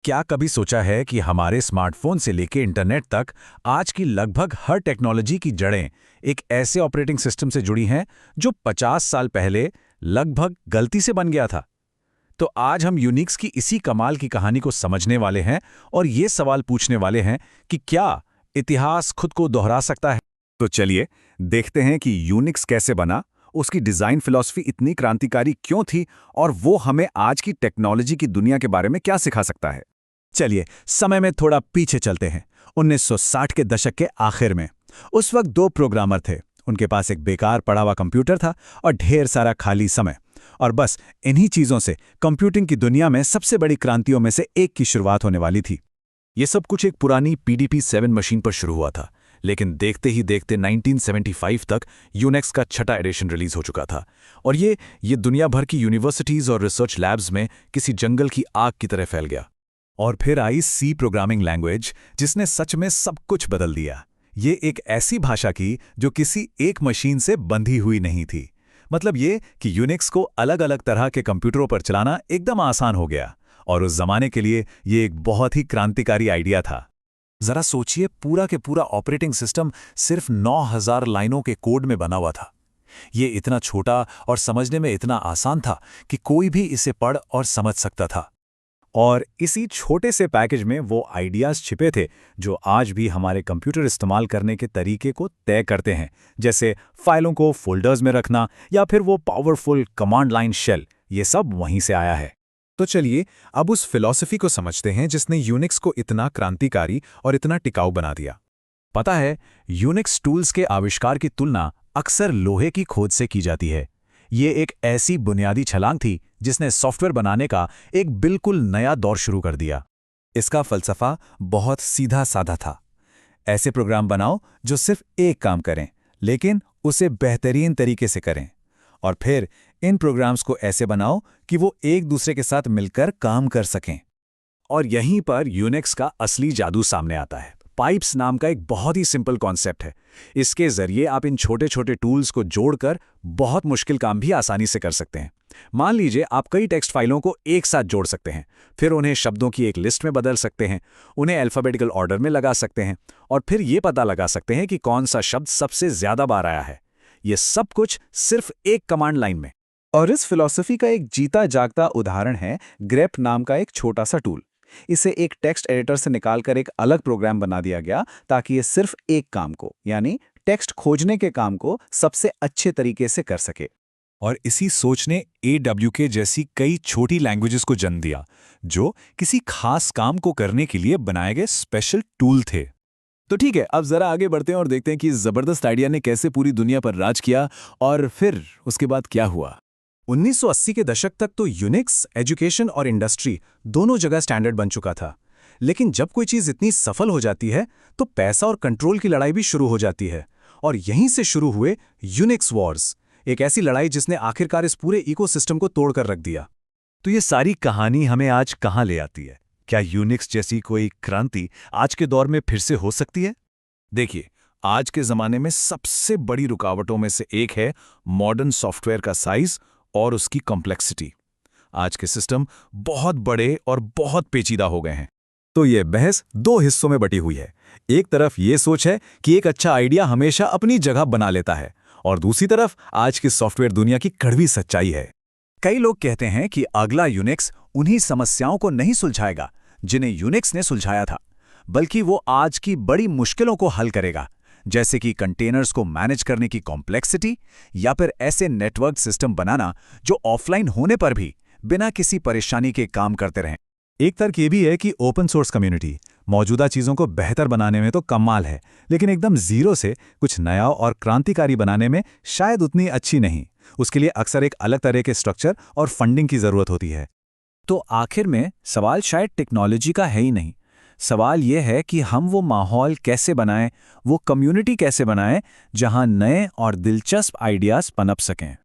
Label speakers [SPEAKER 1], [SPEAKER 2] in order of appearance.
[SPEAKER 1] क्या कभी सोचा है कि हमारे स्मार्टफोन से लेके इंटरनेट तक आज की लगभग हर टेक्नोलॉजी की जड़ें एक ऐसे ऑपरेटिंग सिस्टम से जुड़ी हैं जो 50 साल पहले लगभग गलती से बन गया था। तो आज हम यूनिक्स की इसी कमाल की कहानी को समझने वाले हैं और ये सवाल पूछने वाले हैं कि क्या इतिहास खुद को दोहरा सकता है। तो चलिए देखते हैं कि यूनिक्स कैसे बना, उसकी डिजाइन फिलॉसफी इतनी क्रांतिकारी क्यों थी और वो हमें आज की टेक्नोलॉजी की दुनिया के बारे में क्या सिखा सकता है। चलिए समय में थोड़ा पीछे चलते हैं। 1960 के दशक के आखिर में उस वक्त दो प्रोग्रामर थे। उनके पास एक बेकार पड़ा हुआ कंप्यूटर था और ढेर सारा खाली समय। और बस इन्हीं चीजों से कंप्यूटिंग की दुनिया में सबसे बड़ी क्रांतियों में से एक की शुरुआत होने वाली थी। ये सब कुछ एक पुरानी PDP-7 मशीन पर शुरू हुआ था, लेकिन देखते ही देखते 1975 तक यूनिक्स का छठा एडिशन रिलीज हो चुका था और ये दुनिया भर की यूनिवर्सिटीज और रिसर्च लैब्स में किसी जंगल की आग की तरह फैल गया। और फिर आई सी प्रोग्रामिंग लैंग्वेज, जिसने सच में सब कुछ बदल दिया। ये एक ऐसी भाषा की जो किसी एक मशीन से बंधी हुई नहीं थी। मतलब ये कि यूनिक्स को अलग अलग तरह के कंप्यूटरों पर चलाना एकदम आसान हो गया और उस जमाने के लिए ये एक बहुत ही क्रांतिकारी आइडिया था। जरा सोचिए, पूरा के पूरा ऑपरेटिंग सिस्टम सिर्फ 9000 लाइनों के कोड में बना हुआ था। ये इतना छोटा और समझने में इतना आसान था कि कोई भी इसे पढ़ और समझ सकता था। और इसी छोटे से पैकेज में वो आइडियाज़ छिपे थे जो आज भी हमारे कंप्यूटर इस्तेमाल करने के तरीके को तय करते हैं, जैसे फाइलों को फोल्डर्स में रखना या फिर वो पावरफुल कमांड लाइन शेल। ये सब वहीं से आया है। तो चलिए अब उस फिलॉसफी को समझते हैं जिसने यूनिक्स को इतना क्रांतिकारी और इतना टिकाऊ बना दिया। पता है, यूनिक्स टूल्स के आविष्कार की तुलना अक्सर लोहे की खोज से की जाती है। ये एक ऐसी बुनियादी छलांग थी जिसने सॉफ्टवेयर बनाने का एक बिल्कुल नया दौर शुरू कर दिया। इसका फलसफा बहुत सीधा साधा था। ऐसे प्रोग्राम बनाओ जो सिर्फ एक काम करें, लेकिन उसे बेहतरीन तरीके से करें। और फिर इन प्रोग्राम्स को ऐसे बनाओ कि वो एक दूसरे के साथ मिलकर काम कर सकें। और यहीं पर यूनिक्स का असली जादू सामने आता है। पाइप्स नाम का एक बहुत ही सिंपल कॉन्सेप्ट है। इसके जरिए आप इन छोटे छोटे टूल्स को जोड़कर बहुत मुश्किल काम भी आसानी से कर सकते हैं। मान लीजिए आप कई टेक्स्ट फाइलों को एक साथ जोड़ सकते हैं, फिर उन्हें शब्दों की एक लिस्ट में बदल सकते हैं, उन्हें अल्फाबेटिकल ऑर्डर में लगा सकते हैं और फिर ये पता लगा सकते हैं कि कौन सा शब्द सबसे ज्यादा बार आया है। ये सब कुछ सिर्फ एक कमांड लाइन में। और इस फिलॉसफी का एक जीता जागता उदाहरण है ग्रेप नाम का एक छोटा सा टूल। इसे एक टेक्स्ट एडिटर से निकालकर एक अलग प्रोग्राम बना दिया गया ताकि ये सिर्फ एक काम को, यानी टेक्स्ट खोजने के काम को सबसे अच्छे तरीके से कर सके। और इसी सोच ने AWK जैसी कई छोटी लैंग्वेजेस को जन्म दिया, जो किसी खास काम को करने के लिए बनाए गए स्पेशल टूल थे। तो ठीक है, अब जरा आगे बढ़ते हैं और देखते हैं कि इस जबरदस्त आइडिया ने कैसे पूरी दुनिया पर राज किया और फिर उसके बाद क्या हुआ। 1980 के दशक तक तो यूनिक्स एजुकेशन और इंडस्ट्री दोनों जगह स्टैंडर्ड बन चुका था। लेकिन जब कोई चीज़ इतनी सफल हो जाती है तो पैसा और कंट्रोल की लड़ाई भी शुरू हो जाती है। और यहीं से शुरू हुए यूनिक्स वॉर्स, एक ऐसी लड़ाई जिसने आखिरकार इस पूरे इकोसिस्टम को तोड़कर रख दिया। तो ये सारी कहानी हमें आज कहाँ ले आती है? क्या यूनिक्स जैसी कोई क्रांति आज के दौर में फिर से हो सकती है? देखिए, आज के ज़माने में सबसे बड़ी रुकावटों में से एक है मॉडर्न सॉफ्टवेयर का साइज और उसकी कॉम्प्लेक्सिटी। आज के सिस्टम बहुत बड़े और बहुत पेचीदा हो गए हैं। तो ये बहस दो हिस्सों में बटी हुई है। एक तरफ ये सोच है कि एक अच्छा आइडिया हमेशा अपनी जगह बना लेता है, और दूसरी तरफ आज की सॉफ्टवेयर दुनिया की कड़वी सच्चाई है। कई लोग कहते हैं कि अगला यूनिक्स उन्हीं समस्याओं को नहीं सुलझाएगा जिन्हें यूनिक्स ने सुलझाया था, बल्कि वो आज की बड़ी मुश्किलों को हल करेगा, जैसे कि कंटेनर्स को मैनेज करने की कॉम्प्लेक्सिटी या फिर ऐसे नेटवर्क सिस्टम बनाना जो ऑफलाइन होने पर भी बिना किसी परेशानी के काम करते रहें। एक तर्क ये भी है कि ओपन सोर्स कम्युनिटी मौजूदा चीज़ों को बेहतर बनाने में तो कमाल है, लेकिन एकदम जीरो से कुछ नया और क्रांतिकारी बनाने में शायद उतनी अच्छी नहीं। उसके लिए अक्सर एक अलग तरह के स्ट्रक्चर और फंडिंग की ज़रूरत होती है। तो आखिर में सवाल शायद टेक्नोलॉजी का है ही नहीं। सवाल यह है कि हम वो माहौल कैसे बनाएं, वो कम्युनिटी कैसे बनाएं जहां नए और दिलचस्प आइडियाज़ पनप सकें।